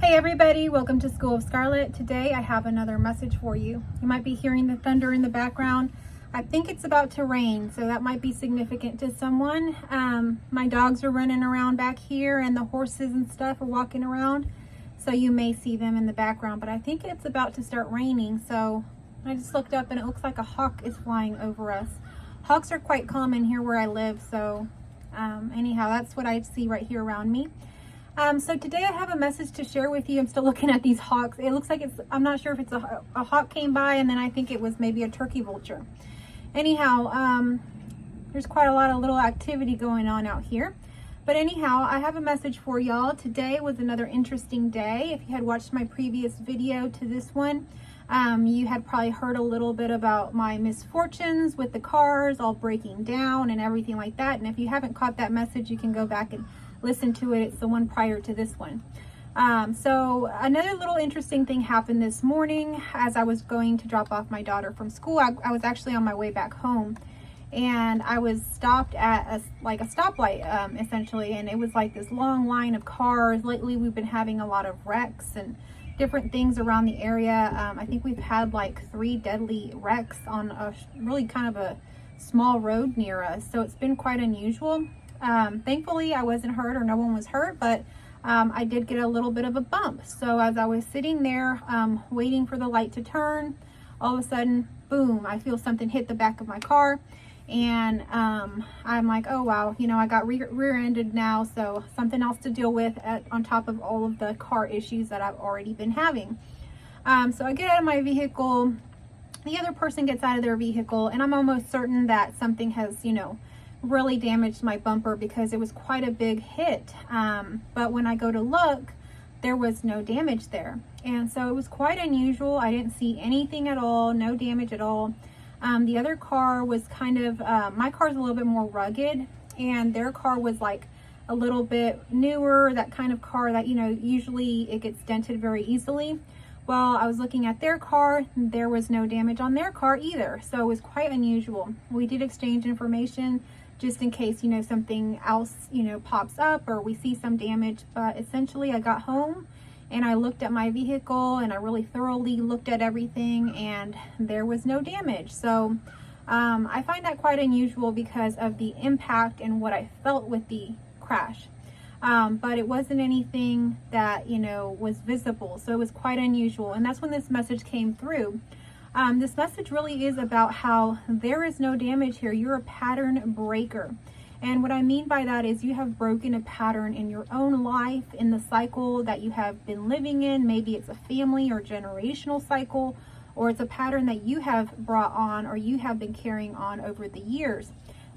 Hey everybody, welcome to School of Scarlet. Today I have another message for you. You might be hearing the thunder in the background. I think it's about to rain, so that might be significant to someone. My dogs are running around back here and the horses and stuff are walking around, so you may see them in the background, but I think it's about to start raining. So I just looked up and it looks like a hawk is flying over us. Hawks are quite common here where I live, so anyhow, that's what I see right here around me. So today I have a message to share with you. I'm still looking at these hawks. It looks like I'm not sure if it's a hawk came by and then I think it was maybe a turkey vulture. Anyhow, there's quite a lot of little activity going on out here. But anyhow, I have a message for y'all. Today was another interesting day. If you had watched my previous video to this one, you had probably heard a little bit about my misfortunes with the cars all breaking down and everything like that. And if you haven't caught that message, you can go back and listen to it. It's the one prior to this one. So another little interesting thing happened this morning as I was going to drop off my daughter from school. I was actually on my way back home and I was stopped at a stoplight essentially, and it was like this long line of cars. Lately we've been having a lot of wrecks and different things around the area. I think we've had like 3 deadly wrecks on a really kind of a small road near us, so it's been quite unusual. Thankfully I wasn't hurt or no one was hurt, but I did get a little bit of a bump. So as I was sitting there waiting for the light to turn, all of a sudden, boom, I feel something hit the back of my car, and I'm like, oh wow, you know, I got rear-ended now, so something else to deal with on top of all of the car issues that I've already been having. So I get out of my vehicle, the other person gets out of their vehicle, and I'm almost certain that something has, you know, really damaged my bumper because it was quite a big hit. But when I go to look, there was no damage there. And so it was quite unusual. I didn't see anything at all, no damage at all. The other car was kind of, my car's a little bit more rugged, and their car was like a little bit newer, that kind of car that, you know, usually it gets dented very easily. Well, I was looking at their car, there was no damage on their car either. So it was quite unusual. We did exchange information just in case, you know, something else, you know, pops up or we see some damage. But essentially I got home and I looked at my vehicle and I really thoroughly looked at everything and there was no damage. So I find that quite unusual because of the impact and what I felt with the crash. But it wasn't anything that, you know, was visible. So it was quite unusual. And that's when this message came through. This message really is about how there is no damage here. You're a pattern breaker. And what I mean by that is you have broken a pattern in your own life, in the cycle that you have been living in. Maybe it's a family or generational cycle, or it's a pattern that you have brought on or you have been carrying on over the years.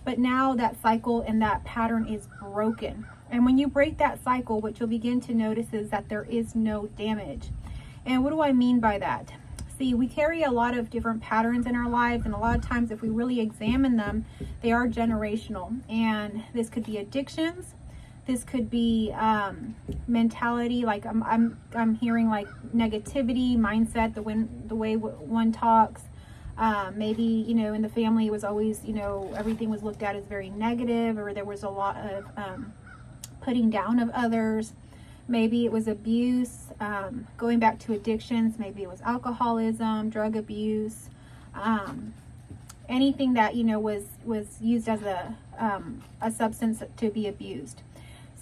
But now that cycle and that pattern is broken. And when you break that cycle, what you'll begin to notice is that there is no damage. And what do I mean by that? See, we carry a lot of different patterns in our lives, and a lot of times if we really examine them, they are generational. And this could be addictions, this could be mentality, like I'm hearing like negativity, mindset, the way one talks. Maybe, you know, in the family it was always, you know, everything was looked at as very negative, or there was a lot of putting down of others. Maybe it was abuse, going back to addictions. Maybe it was alcoholism, drug abuse, anything that, you know, was used as a substance to be abused.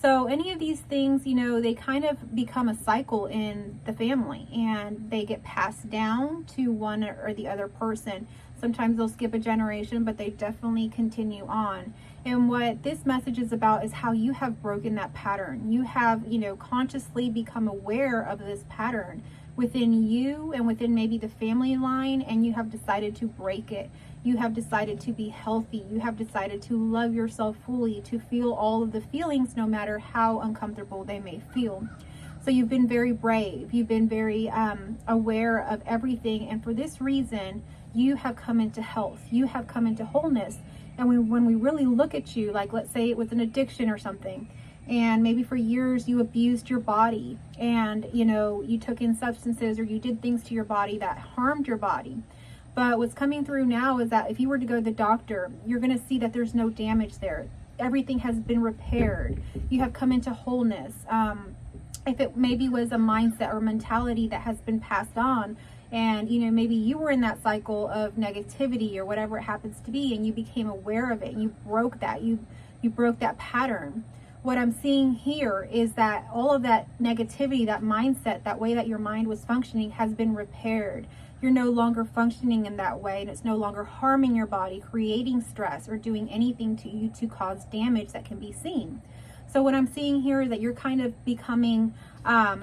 So any of these things, you know, they kind of become a cycle in the family and they get passed down to one or the other person. Sometimes they'll skip a generation, but they definitely continue on. And what this message is about is how you have broken that pattern. You have, you know, consciously become aware of this pattern within you and within maybe the family line, and you have decided to break it. You have decided to be healthy. You have decided to love yourself fully, to feel all of the feelings no matter how uncomfortable they may feel. So you've been very brave. You've been very aware of everything. And for this reason, you have come into health. You have come into wholeness. And when we really look at you, like let's say it was an addiction or something, and maybe for years you abused your body and, you know, you took in substances or you did things to your body that harmed your body. But what's coming through now is that if you were to go to the doctor, you're going to see that there's no damage there. Everything has been repaired. You have come into wholeness. if it maybe was a mindset or mentality that has been passed on, and you know, maybe you were in that cycle of negativity or whatever it happens to be, and you became aware of it and you broke that, you broke that pattern. What I'm seeing here is that all of that negativity, that mindset, that way that your mind was functioning has been repaired. You're no longer functioning in that way, and it's no longer harming your body, creating stress, or doing anything to you to cause damage that can be seen. So what I'm seeing here is that you're kind of becoming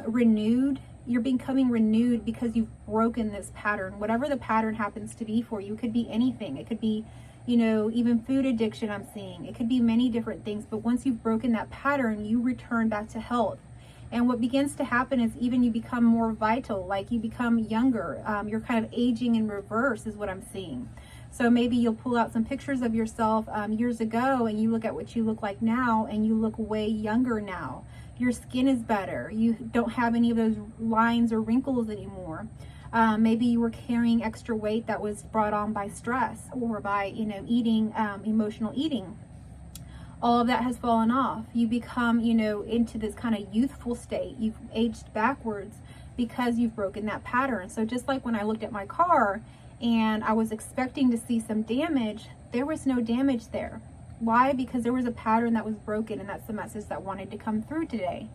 renewed. You're becoming renewed because you've broken this pattern. Whatever the pattern happens to be for you, it could be anything. It could be, you know, even food addiction I'm seeing. It could be many different things, but once you've broken that pattern, you return back to health. And what begins to happen is even you become more vital, like you become younger. You're kind of aging in reverse is what I'm seeing. So maybe you'll pull out some pictures of yourself years ago, and you look at what you look like now, and you look way younger now. Your skin is better. You don't have any of those lines or wrinkles anymore. Maybe you were carrying extra weight that was brought on by stress or by, you know, eating, emotional eating. All of that has fallen off. You become, you know, into this kind of youthful state. You've aged backwards because you've broken that pattern. So just like when I looked at my car and I was expecting to see some damage, there was no damage there. Why? Because there was a pattern that was broken, and that's the message that wanted to come through today.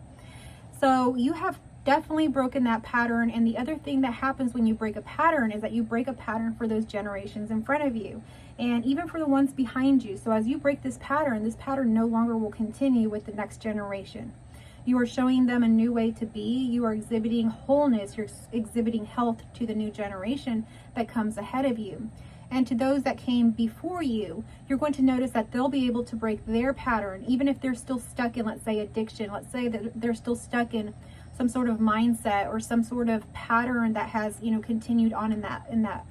So you have definitely broken that pattern. And the other thing that happens when you break a pattern is that you break a pattern for those generations in front of you, and even for the ones behind you. So as you break this pattern no longer will continue with the next generation. You are showing them a new way to be. You are exhibiting wholeness. You're exhibiting health to the new generation that comes ahead of you. And to those that came before you, you're going to notice that they'll be able to break their pattern, even if they're still stuck in, let's say, addiction. Let's say that they're still stuck in some sort of mindset or some sort of pattern that has, you know, continued on in that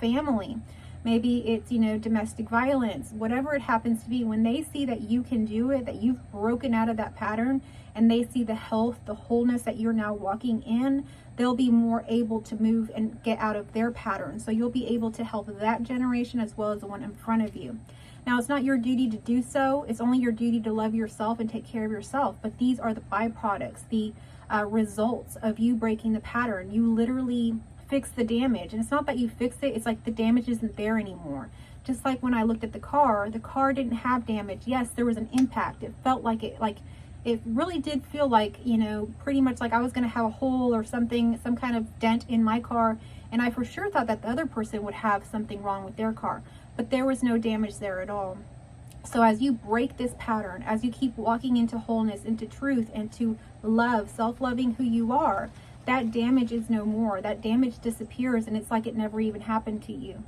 family. Maybe it's, you know, domestic violence, whatever it happens to be. When they see that you can do it, that you've broken out of that pattern, and they see the health, the wholeness that you're now walking in, they'll be more able to move and get out of their pattern. So you'll be able to help that generation as well as the one in front of you. Now, it's not your duty to do so. It's only your duty to love yourself and take care of yourself. But these are the byproducts, the results of you breaking the pattern. You literally fix the damage. And it's not that you fixed it. It's like the damage isn't there anymore. Just like when I looked at the car didn't have damage. Yes, there was an impact. It felt like it really did feel like, you know, pretty much like I was going to have a hole or something, some kind of dent in my car. And I for sure thought that the other person would have something wrong with their car, but there was no damage there at all. So as you break this pattern, as you keep walking into wholeness, into truth, and to love, self-loving who you are, that damage is no more. That damage disappears, and it's like it never even happened to you.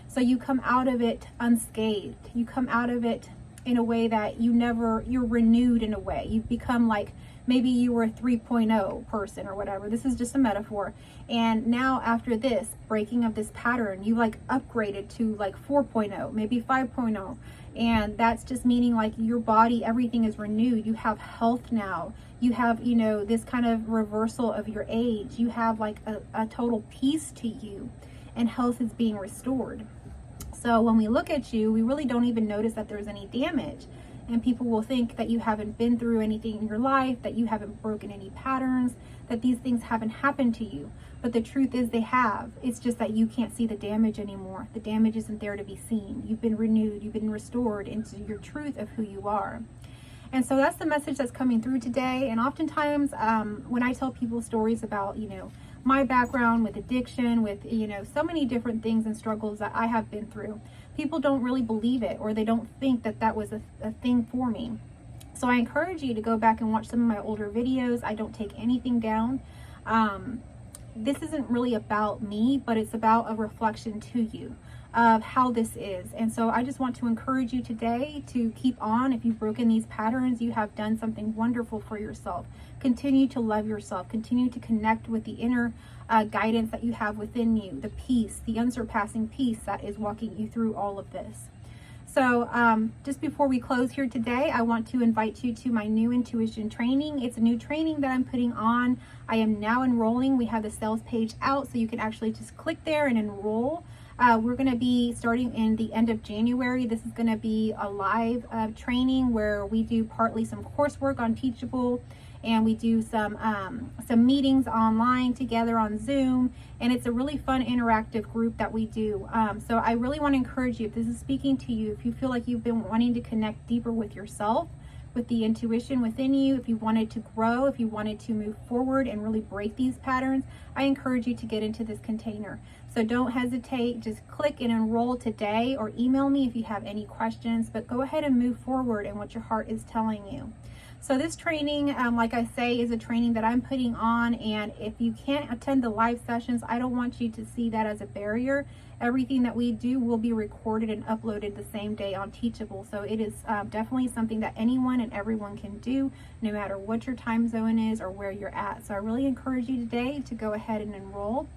So you come out of it unscathed. You come out of it in a way that you're renewed in a way. You've become like, maybe you were a 3.0 person or whatever. This is just a metaphor. And now after this breaking of this pattern, you like upgraded to like 4.0, maybe 5.0. And that's just meaning like your body, everything is renewed. You have health now. You have, you know, this kind of reversal of your age. You have like a total peace to you, and health is being restored. So when we look at you, we really don't even notice that there's any damage. And people will think that you haven't been through anything in your life, that you haven't broken any patterns, that these things haven't happened to you. But the truth is they have. It's just that you can't see the damage anymore. The damage isn't there to be seen. You've been renewed. You've been restored into your truth of who you are. And so that's the message that's coming through today. And oftentimes when I tell people stories about, you know, my background with addiction, with, you know, so many different things and struggles that I have been through, people don't really believe it, or they don't think that that was a thing for me. So I encourage you to go back and watch some of my older videos. I don't take anything down. This isn't really about me, but it's about a reflection to you of how this is. And so I just want to encourage you today to keep on. If you've broken these patterns, you have done something wonderful for yourself. Continue to love yourself. Continue to connect with the inner guidance that you have within you, the peace, the unsurpassing peace that is walking you through all of this. So just before we close here today, I want to invite you to my new intuition training. It's a new training that I'm putting on. I am now enrolling. We have the sales page out, so you can actually just click there and enroll. We're going to be starting in the end of January. This is going to be a live training where we do partly some coursework on Teachable, and we do some meetings online together on Zoom, and it's a really fun interactive group that we do. So I really want to encourage you, if this is speaking to you, if you feel like you've been wanting to connect deeper with yourself, with the intuition within you, if you wanted to grow, if you wanted to move forward and really break these patterns, I encourage you to get into this container. So don't hesitate, just click and enroll today, or email me if you have any questions, but go ahead and move forward in what your heart is telling you. So this training, like I say, is a training that I'm putting on, and if you can't attend the live sessions, I don't want you to see that as a barrier. Everything that we do will be recorded and uploaded the same day on Teachable. So it is definitely something that anyone and everyone can do, no matter what your time zone is or where you're at. So I really encourage you today to go ahead and enroll.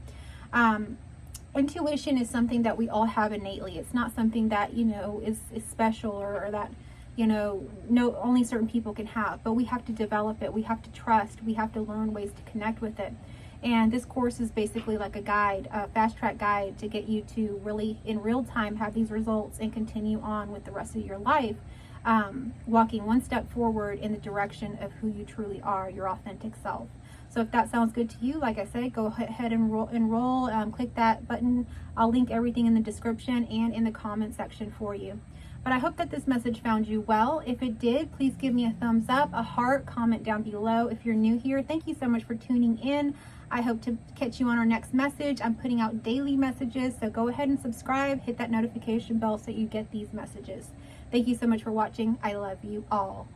Intuition is something that we all have innately. It's not something that, is special or that, no, only certain people can have, but we have to develop it. We have to trust. We have to learn ways to connect with it. And this course is basically like a guide, a fast track guide to get you to really in real time have these results and continue on with the rest of your life, walking one step forward in the direction of who you truly are, your authentic self. So if that sounds good to you, like I said, go ahead and enroll, click that button. I'll link everything in the description and in the comment section for you. But I hope that this message found you well. If it did, please give me a thumbs up, a heart, comment down below. If you're new here, thank you so much for tuning in. I hope to catch you on our next message. I'm putting out daily messages, so go ahead and subscribe, hit that notification bell so you get these messages. Thank you so much for watching. I love you all.